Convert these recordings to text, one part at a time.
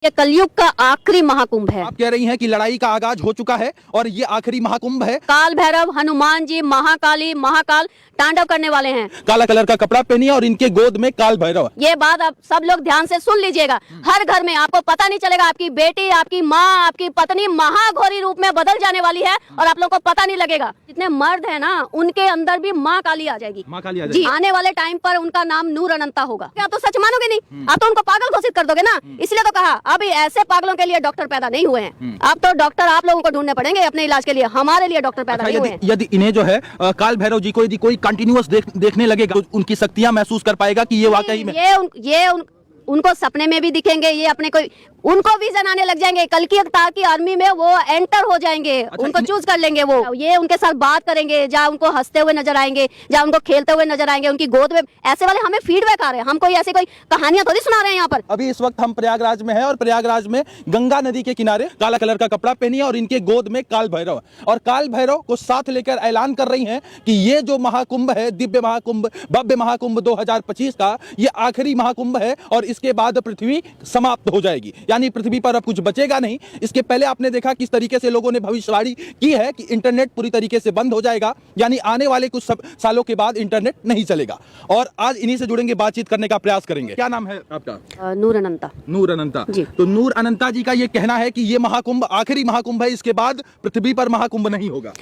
ये कलयुग का आखिरी महाकुंभ है। आप कह रही हैं कि लड़ाई का आगाज हो चुका है और ये आखिरी महाकुंभ है। काल भैरव, हनुमान जी, महाकाली, महाकाल तांडव करने वाले हैं। काला कलर का कपड़ा पहनिए और इनके गोद में काल भैरव। ये बात आप सब लोग ध्यान से सुन लीजिएगा। हर घर में आपको पता नहीं चलेगा, आपकी बेटी, आपकी माँ, आपकी पत्नी महाघोरी रूप में बदल जाने वाली है और आप लोगों को पता नहीं लगेगा। जितने मर्द है ना, उनके अंदर भी माँ काली आ जाएगी। माँ काली आ जाएगी। जी, आने वाले टाइम पर उनका नाम नूर अनंता होगा। क्या आप तो सच मानोगे नहीं? आप तो उनको पागल घोषित कर दोगे ना। इसलिए तो कहा अभी ऐसे पागलों के लिए डॉक्टर पैदा नहीं हुए हैं। अब तो डॉक्टर आप लोगों को ढूंढने पड़ेंगे अपने इलाज के लिए, हमारे लिए डॉक्टर पैदा नहीं हुए हैं। यदि इन्हें जो है काल भैरव जी को यदि कोई कंटिन्यूअस देखने लगेगा तो उनकी शक्तियां महसूस कर पाएगा कि ये वाकई में उनको सपने में भी दिखेंगे। ये अपने कोई उनको विजन आने लग जाएंगे। कल की अवतार की आर्मी में वो एंटर हो जाएंगे। अच्छा, उनको चूज कर लेंगे। वो ये उनके साथ बात करेंगे, जहाँ उनको हंसते हुए नजर आएंगे, जहाँ उनको खेलते हुए नजर आएंगे, उनकी गोद में। ऐसे वाले हमें फीडबैक आ रहे हैं। हम कोई ऐसी कोई कहानियां थोड़ी सुना रहे हैं यहाँ पर। अभी इस वक्त हम प्रयागराज में हैं और प्रयागराज में गंगा नदी के किनारे काला कलर का कपड़ा पहनिए और इनके गोद में काल भैरव, और काल भैरव को साथ लेकर ऐलान कर रही हैं कि ये जो महाकुंभ है, दिव्य महाकुंभ, भव्य महाकुंभ 2025 का, ये आखिरी महाकुंभ है और इसके बाद पृथ्वी समाप्त हो जाएगी। यानी पृथ्वी पर अब कुछ बचेगा नहीं। इसके पहले आपने देखा किस तरीके से लोगों ने भविष्यवाणी की है कि इंटरनेट पूरी तरीके से बंद हो जाएगा, यानी आने वाले कुछ सालों के बाद इंटरनेट नहीं चलेगा। और आज इन्हीं से जुड़ेंगे, बातचीत करने का प्रयास करेंगे। क्या नाम है आपका? नूर अनंता। नूर अनंता जी। तो नूर अनंता जी का ये कहना है कि ये महाकुंभ आखिरी महाकुंभ है, इसके बाद पृथ्वी पर महाकुंभ नहीं होगा।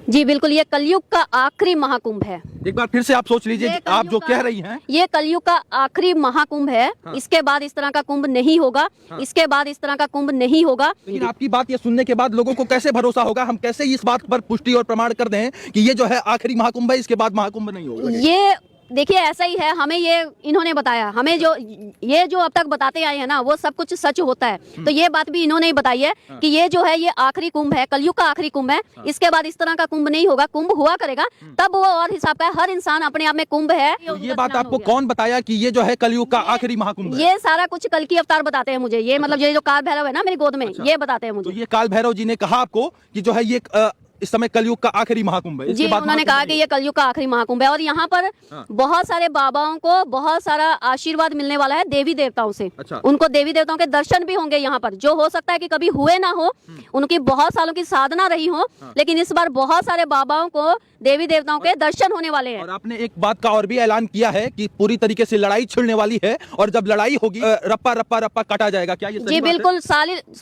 जी बिल्कुल, ये कलयुग का आखिरी महाकुंभ है। एक बार फिर से आप सोच लीजिए, आप जो कह रही हैं, ये कलयुग का आखिरी महाकुंभ है। हाँ। इसके बाद इस तरह का कुंभ नहीं होगा। हाँ। इसके बाद इस तरह का कुंभ नहीं होगा। लेकिन आपकी बात ये सुनने के बाद लोगों को कैसे भरोसा होगा? हम कैसे इस बात पर पुष्टि और प्रमाण कर दें कि ये जो है आखिरी महाकुंभ है, इसके बाद महाकुंभ नहीं होगा? ये देखिए, ऐसा ही है। हमें ये इन्होंने बताया, हमें जो अब तक बताते आए हैं ना, वो सब कुछ सच होता है। तो ये बात भी इन्होंने ही बताई है कि ये जो है, ये आखिरी कुंभ है, कलयुग का आखिरी कुंभ है। इसके बाद इस तरह का कुंभ नहीं होगा। कुंभ हुआ करेगा तब वो और हिसाब का है। हर इंसान अपने आप में कुंभ है। तो ये बात आपको कौन बताया कि ये जो है कलयुग का आखिरी महाकुंभ है? ये सारा कुछ कल की अवतार बताते हैं मुझे। ये मतलब ये जो काल भैरव है ना मेरी गोद में, ये बताते हैं मुझे। तो ये काल भैरव जी ने कहा आपको कि जो है ये इस समय कलयुग का आखिरी महाकुंभ है? जी, उन्होंने कहा कि ये कलयुग का आखिरी महाकुंभ है और यहाँ पर बहुत सारे बाबाओं को बहुत सारा आशीर्वाद मिलने वाला है देवी देवताओं से। अच्छा। उनको देवी देवताओं के दर्शन भी होंगे यहाँ पर, जो हो सकता है कि कभी हुए ना हो। उनकी बहुत सालों की साधना रही हो, लेकिन इस बार बहुत सारे बाबाओं को देवी देवताओं के दर्शन होने वाले हैं। और आपने एक बात का और भी ऐलान किया है कि पूरी तरीके से लड़ाई छिड़ने वाली है और जब लड़ाई होगी रप्पा रप्पा रप्पा काटा जाएगा। क्या ये सही जी बात है? बिल्कुल,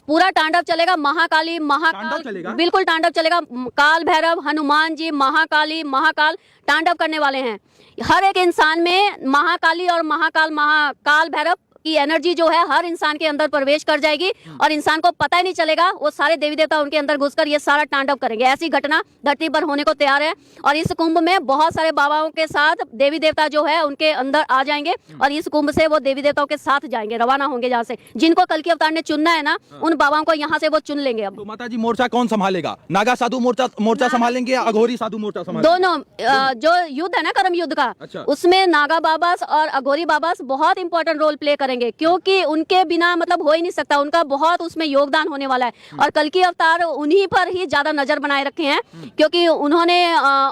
पूरा तांडव चलेगा। महाकाली, तांडव महाकाल, चलेगा? बिल्कुल तांडव चलेगा। काल भैरव, हनुमान जी, महाकाली, महाकाल तांडव करने वाले हैं। हर एक इंसान में महाकाली और महाकाल भैरव की एनर्जी जो है हर इंसान के अंदर प्रवेश कर जाएगी और इंसान को पता ही नहीं चलेगा। वो सारे देवी देवता उनके अंदर घुसकर ये सारा तांडव करेंगे। ऐसी घटना धरती पर होने को तैयार है और इस कुंभ में बहुत सारे बाबाओं के साथ देवी देवता जो है उनके अंदर आ जाएंगे और इस कुंभ से वो देवी देवताओं के साथ जाएंगे, रवाना होंगे जहाँ से। जिनको कल की अवतार ने चुनना है ना, उन बाबाओं को यहाँ से वो चुन लेंगे। अब तो माता जी, मोर्चा कौन संभालेगा? नागा साधु मोर्चा संभालेंगे या अघोरी साधु मोर्चा संभालेंगे? दोनों। जो युद्ध है ना, कर्म युद्ध का, अच्छा। उसमें नागा बाबास और अघोरी बाबास बहुत इंपॉर्टेंट रोल प्ले करेंगे, क्योंकि उनके बिना मतलब हो ही नहीं सकता। उनका बहुत उसमें योगदान होने वाला है और कल की अवतार उन्हीं पर ही ज्यादा नजर बनाए रखे हैं, क्योंकि उन्होंने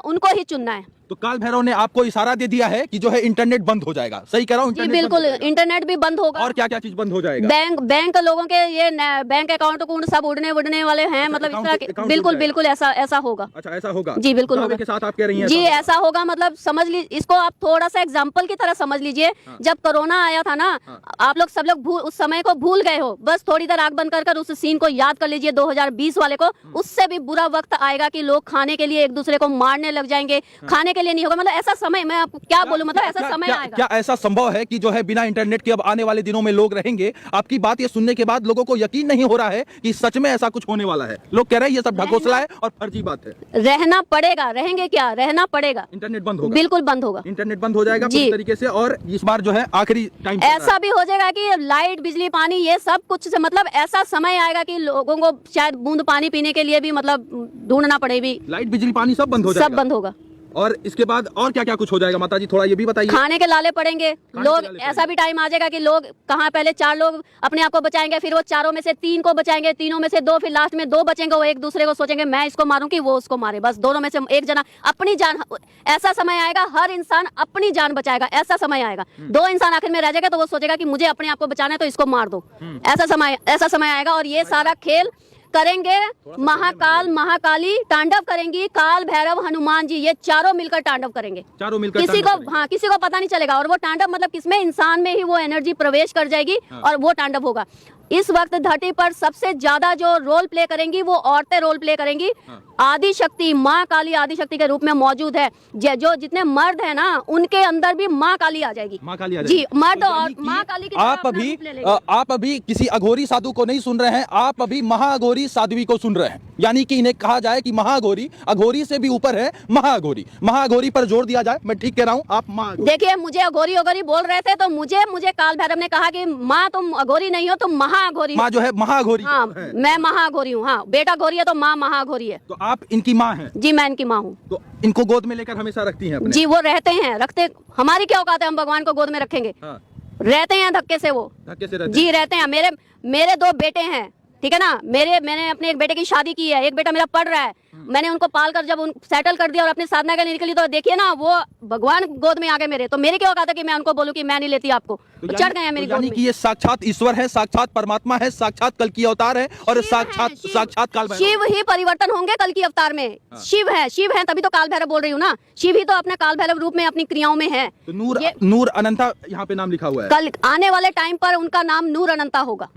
उनको ही चुनना है। तो काल भैरव ने आपको इशारा दे दिया है कि जो है इंटरनेट बंद हो जाएगा। सही कह रहा हूँ? जी बिल्कुल, इंटरनेट भी बंद होगा। और क्या क्या चीज बंद हो जाएगा? बैंक लोगों के ये बैंक अकाउंट सब उड़ने वाले हैं। मतलब इस तरह के बिल्कुल ऐसा होगा। अच्छा, ऐसा होगा? जी बिल्कुल होगा। के साथ आप कह रही हैं? जी ऐसा होगा। मतलब समझ लीजिए, इसको आप थोड़ा सा एग्जाम्पल की तरह समझ लीजिए। जब कोरोना आया था ना, आप लोग सब लोग उस समय को भूल गए हो। बस थोड़ी देर आंख बंद कर उस सीन को याद कर लीजिए, 2020 वाले को। उससे भी बुरा वक्त आएगा कि लोग खाने के लिए एक दूसरे को मारने लग जाएंगे। खाने के लिए नहीं होगा। मतलब ऐसा समय, मैं आपको क्या बोलूं, मतलब ऐसा समय आएगा। क्या ऐसा संभव है कि जो है बिना इंटरनेट के अब आने वाले दिनों में लोग रहेंगे? आपकी बात ये सुनने के बाद लोगों को यकीन नहीं हो रहा है कि सच में ऐसा कुछ होने वाला है। लोग कह रहे हैं ये सब ढकोसला है और फर्जी बात है। रहना पड़ेगा। रहेंगे क्या? रहना पड़ेगा। इंटरनेट बंद होगा? बिल्कुल बंद होगा। इंटरनेट बंद हो जाएगा पूरी तरीके से और इस बार जो है आखिरी टाइम ऐसा भी हो जाएगा कि लाइट, बिजली, पानी, ये सब कुछ से मतलब ऐसा समय आएगा कि लोगों को शायद बूंद पानी पीने के लिए भी मतलब ढूंढना पड़े। भी लाइट, बिजली, पानी सब बंद हो जाएगा? सब बंद होगा। और इसके बाद और क्या क्या कुछ हो जाएगा माता जी, थोड़ा ये भी बताइए। खाने के लाले पड़ेंगे लोग, ऐसा भी टाइम आ जाएगा कि लोग कहाँ पहले 4 लोग अपने आप को बचाएंगे, फिर वो चारों में से 3 को बचाएंगे, तीनों में से 2, फिर लास्ट में 2 बचेंगे। वो एक दूसरे को सोचेंगे मैं इसको मारूं कि वो उसको मारे, बस दोनों में से एक जना अपनी जान। ऐसा समय आएगा हर इंसान अपनी जान बचाएगा, ऐसा समय आएगा। 2 इंसान आखिर में रह जाएगा तो वो सोचेगा कि मुझे अपने आप को बचाना है तो इसको मार दो। ऐसा समय आएगा और ये सारा खेल करेंगे महाकाल, महाकाली तांडव करेंगी, काल भैरव, हनुमान जी, ये चारों मिलकर तांडव करेंगे। चारों मिलकर किसी को पता नहीं चलेगा। और वो तांडव मतलब किसमें, इंसान में ही वो एनर्जी प्रवेश कर जाएगी और वो तांडव होगा। इस वक्त धरती पर सबसे ज्यादा जो रोल प्ले करेंगी वो औरतें रोल प्ले करेंगी। आदि शक्ति, माँ काली आदि शक्ति के रूप में मौजूद है। जो जितने मर्द है ना उनके अंदर भी माँ काली आ जाएगी। माँ काली आ जाएगी जी, मर्द और माँ काली की आप अभी किसी अघोरी साधु को नहीं सुन रहे हैं, आप अभी महाअघोरी साध्वी को सुन रहे हैं। यानी कि इन्हें कहा जाए कि महाअघोरी अघोरी से भी ऊपर है महाअघोरी। महाअघोरी पर जोर दिया जाए, मैं ठीक कह रहा हूँ? आप देखिए, मुझे अघोरी अघोरी बोल रहे थे तो मुझे काल भैरव ने कहा कि माँ तुम अघोरी नहीं हो, तुम महाअघोरी। माँ जो है महाअघोरी। हाँ, मैं महाअघोरी हूँ। हाँ, बेटा घोरी है तो माँ महाअघोरी है। तो आप इनकी माँ हैं? जी, मैं इनकी माँ हूँ। तो इनको गोद में लेकर हमेशा रखती हैं अपने? जी, वो रहते हैं, रखते। हमारी क्या औकात है, हम भगवान को गोद में रखेंगे? हाँ। रहते हैं धक्के से, वो धक्के से रहते जी रहते हैं। मेरे 2 बेटे हैं, ठीक है ना। मैंने अपने एक बेटे की शादी की है, एक बेटा मेरा पढ़ रहा है। मैंने उनको पाल कर जब सेटल कर दिया और अपनी साधना के लिए निकली तो देखिए ना, वो भगवान गोद में आ गए मेरे। तो मेरे क्या औकात है कि मैं उनको बोलूं कि मैं नहीं लेती आपको, तो चढ़ गए हैं मेरी गोद में। कि ये साक्षात ईश्वर है, साक्षात परमात्मा है, साक्षात कल की अवतार है और साक्षात काल भैरव। शिव ही परिवर्तन होंगे कल की अवतार में। शिव है तभी तो काल भैरव बोल रही हूँ ना। शिव ही तो अपने काल भैरव रूप में अपनी क्रियाओं में है। तो नूर अनंता यहाँ पे नाम लिखा हुआ है। कल आने वाले टाइम पर उनका नाम नूर अनंता होगा।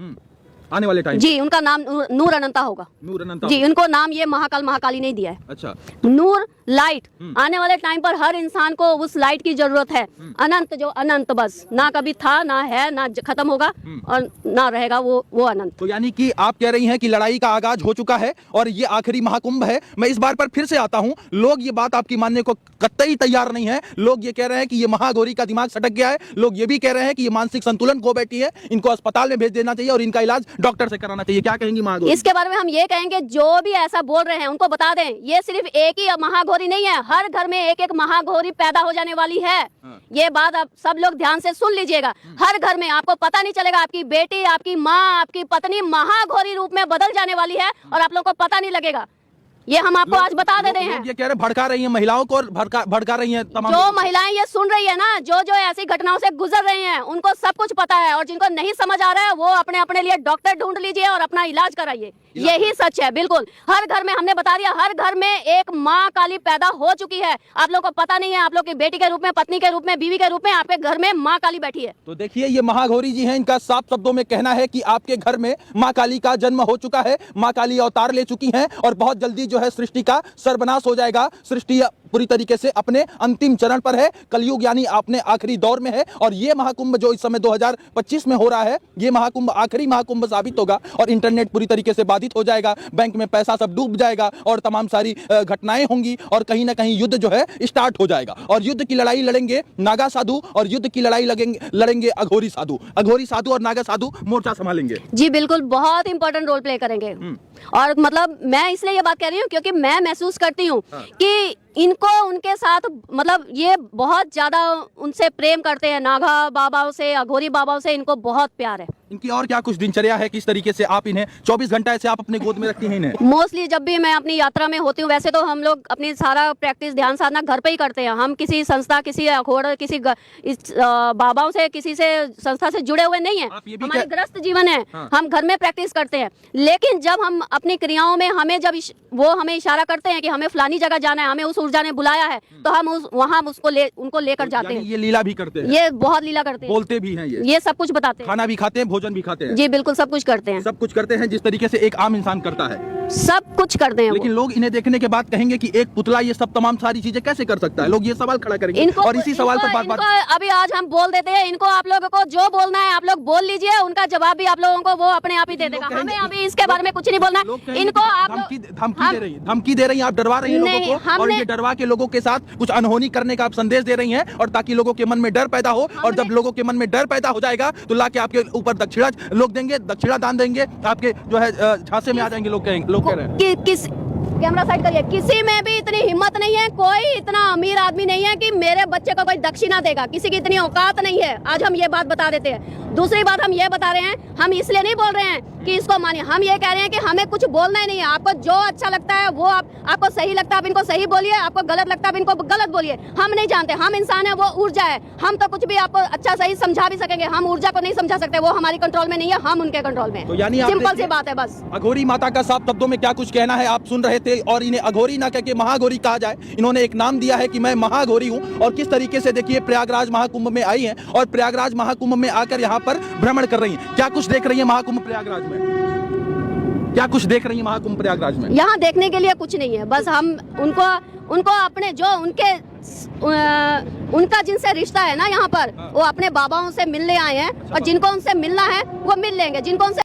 आने वाले टाइम जी, उनका नाम नूर अनंता होगा। नूर अनंता जी, उनको नाम ये महाकाल महाकाली नहीं दिया है। अच्छा, नूर लाइट। आने वाले टाइम पर हर इंसान को उस लाइट की जरूरत है। अनंत, जो अनंत बस ना कभी था, ना है, ना खत्म होगा और ना रहेगा, वो अनंत। तो यानी कि आप कह रही हैं कि लड़ाई का आगाज हो चुका है और ये आखिरी महाकुंभ है। मैं इस बार पर फिर से आता हूं, लोग ये बात आपकी मानने को कतई तैयार नहीं है। लोग ये कह रहे हैं कि ये महागौरी का दिमाग सटक गया है। लोग ये भी कह रहे हैं कि ये मानसिक संतुलन खो बैठी है, इनको अस्पताल में भेज देना चाहिए और इनका इलाज डॉक्टर से कराना चाहिए। क्या कहेंगी महागौरी? इसके बारे में हम ये कहेंगे, जो भी ऐसा बोल रहे हैं उनको बता दें, ये सिर्फ एक ही महागौरी नहीं है, हर घर में एक एक महागौरी पैदा हो जाने वाली है। ये बात आप सब लोग ध्यान से सुन लीजिएगा। हर घर में आपको पता नहीं चलेगा, आपकी बेटी, आपकी माँ, आपकी पत्नी महागौरी रूप में बदल जाने वाली है और आप लोगों को पता नहीं लगेगा। ये हम आपको आज बता देते हैं। ये कह रहे भड़का रही हैं महिलाओं को और भड़का रही हैं तमाम। जो महिलाएं ये सुन रही है ना, जो ऐसी घटनाओं से गुजर रही हैं, उनको सब कुछ पता है। और जिनको नहीं समझ आ रहा है वो अपने लिए डॉक्टर ढूंढ लीजिए और अपना इलाज कराइए। यही सच है, बिल्कुल। हर घर में, हमने बता दिया, हर घर में एक माँ काली पैदा हो चुकी है। आप लोगों को पता नहीं है। आप लोग की बेटी के रूप में, पत्नी के रूप में, बीवी के रूप में आपके घर में माँ काली बैठी है। तो देखिए, ये महागौरी जी हैं, इनका साफ शब्दों में कहना है कि आपके घर में माँ काली का जन्म हो चुका है, माँ काली अवतार ले चुकी हैं और बहुत जल्दी जो है सृष्टि का सर्वनाश हो जाएगा। सृष्टि पूरी तरीके से अपने अंतिम चरण पर है, कलयुग यानी अपने आखिरी दौर में है। और ये महाकुंभ जो इस समय 2025 में हो रहा है, ये महाकुंभ आखिरी महाकुंभ साबित होगा और इंटरनेट पूरी तरीके से बाधित हो जाएगा, बैंक में पैसा सब डूब जाएगा और तमाम सारी घटनाएं होंगी और कहीं ना कहीं युद्ध जो है स्टार्ट हो जाएगा। और युद्ध की लड़ाई लड़ेंगे नागा साधु और युद्ध की लड़ाई लड़ेंगे अघोरी साधु। अघोरी साधु और नागा साधु मोर्चा संभालेंगे। जी बिल्कुल, बहुत इंपॉर्टेंट रोल प्ले करेंगे। और मतलब मैं इसलिए ये बात कह रही हूँ क्योंकि मैं महसूस करती हूँ कि इनको उनके साथ मतलब ये बहुत ज्यादा उनसे प्रेम करते हैं। नागा बाबाओं से, अघोरी बाबाओं से इनको बहुत प्यार है। इनकी और क्या कुछ दिनचर्या है? किस तरीके से आप इन्हें 24 घंटा ऐसे आप अपने गोद में रखती हैं इन्हें? मोस्टली जब भी मैं अपनी यात्रा में होती हूँ, वैसे तो हम लोग अपनी सारा प्रैक्टिस, ध्यान साधना घर पे ही करते हैं। हम किसी संस्था, किसी अखोड़, किसी बाबाओं से, किसी से संस्था से जुड़े हुए नहीं है। हमारे गृहस्थ जीवन है। हम घर में प्रैक्टिस करते हैं। लेकिन जब हम अपनी क्रियाओं में वो हमें इशारा करते हैं कि हमें फलानी जगह जाना है, हमें उस ऊर्जा ने बुलाया है, तो हम वहाँ उनको लेकर जाते हैं। ये लीला भी करते हैं? ये बहुत लीला करते हैं, बोलते भी हैं, ये सब कुछ बताते हैं, खाना भी खाते हैं, भोजन भी खाते हैं। जी बिल्कुल, सब कुछ करते हैं। सब कुछ करते हैं जिस तरीके से एक आम इंसान करता है, सब कुछ करते हैं। लेकिन लोग इन्हें देखने के बाद कहेंगे कि एक पुतला ये सब तमाम सारी चीजें कैसे कर सकता है? लोग ये सवाल खड़ा करेंगे और इसी सवाल पर बात अभी आज हम बोल देते हैं। इनको, आप लोगों को जो बोलना है आप लोग बोल लीजिए, उनका जवाब भी आप लोगों को वो अपने आप ही दे देगा। हमें अभी इसके बारे में कुछ नहीं बोलना। इनको आप धमकी दे रही हैं, आप डरवा रही हैं लोगों को, और ये डरवा के लोगों के साथ कुछ अनहोनी करने का आप संदेश दे रही हैं, और ताकि लोगों के मन में डर पैदा हो। और जब लोगों के मन में डर पैदा हो जाएगा तो लाके आपके ऊपर दक्षिणा लोग देंगे, दक्षिणा दान देंगे, आपके जो है झांसे में आ जाएंगे। लोग कह रहे हैं कैमरा साइड करिए। किसी में भी इतनी हिम्मत नहीं है, कोई इतना अमीर आदमी नहीं है कि मेरे बच्चे को कोई दक्षिणा देगा, किसी की इतनी औकात नहीं है। आज हम ये बात बता देते हैं। दूसरी बात हम ये बता रहे हैं, हम इसलिए नहीं बोल रहे हैं कि इसको मानिए, हम ये कह रहे हैं कि हमें कुछ बोलना ही नहीं है। आपको जो अच्छा लगता है वो आपको सही लगता है आप इनको सही बोलिए, आपको गलत लगता है आप इनको गलत बोलिए। हम नहीं जानते, हम इंसान है, वो ऊर्जा है। हम तो कुछ भी आपको अच्छा सही समझा भी सकेंगे, हम ऊर्जा को नहीं समझा सकते, वो हमारी कंट्रोल में नहीं है, हम उनके कंट्रोल में। तो यानी आप सिंपल सी देखिए, बात है बस। अघोरी माता का साफ शब्दों में क्या कुछ कहना है आप सुन रहे थे। और इन्हें अघोरी ना कह के महाघोरी कहा जाए, इन्होंने एक नाम दिया है कि मैं महाघोरी हूं। और किस तरीके से देखिए प्रयागराज महाकुंभ में आई हैं और प्रयागराज महाकुंभ में आकर यहाँ पर भ्रमण कर रही हैं। क्या कुछ देख रही है महाकुंभ प्रयागराज में? क्या कुछ देख रही है महाकुंभ प्रयागराज में? यहाँ देखने के लिए कुछ नहीं है, बस हम उनको अपने जो उनका जिनसे रिश्ता है ना यहाँ पर, वो अपने बाबाओं से मिलने आए हैं। और जिनको उनसे मिलना है वो मिल लेंगे, जिनको उनसे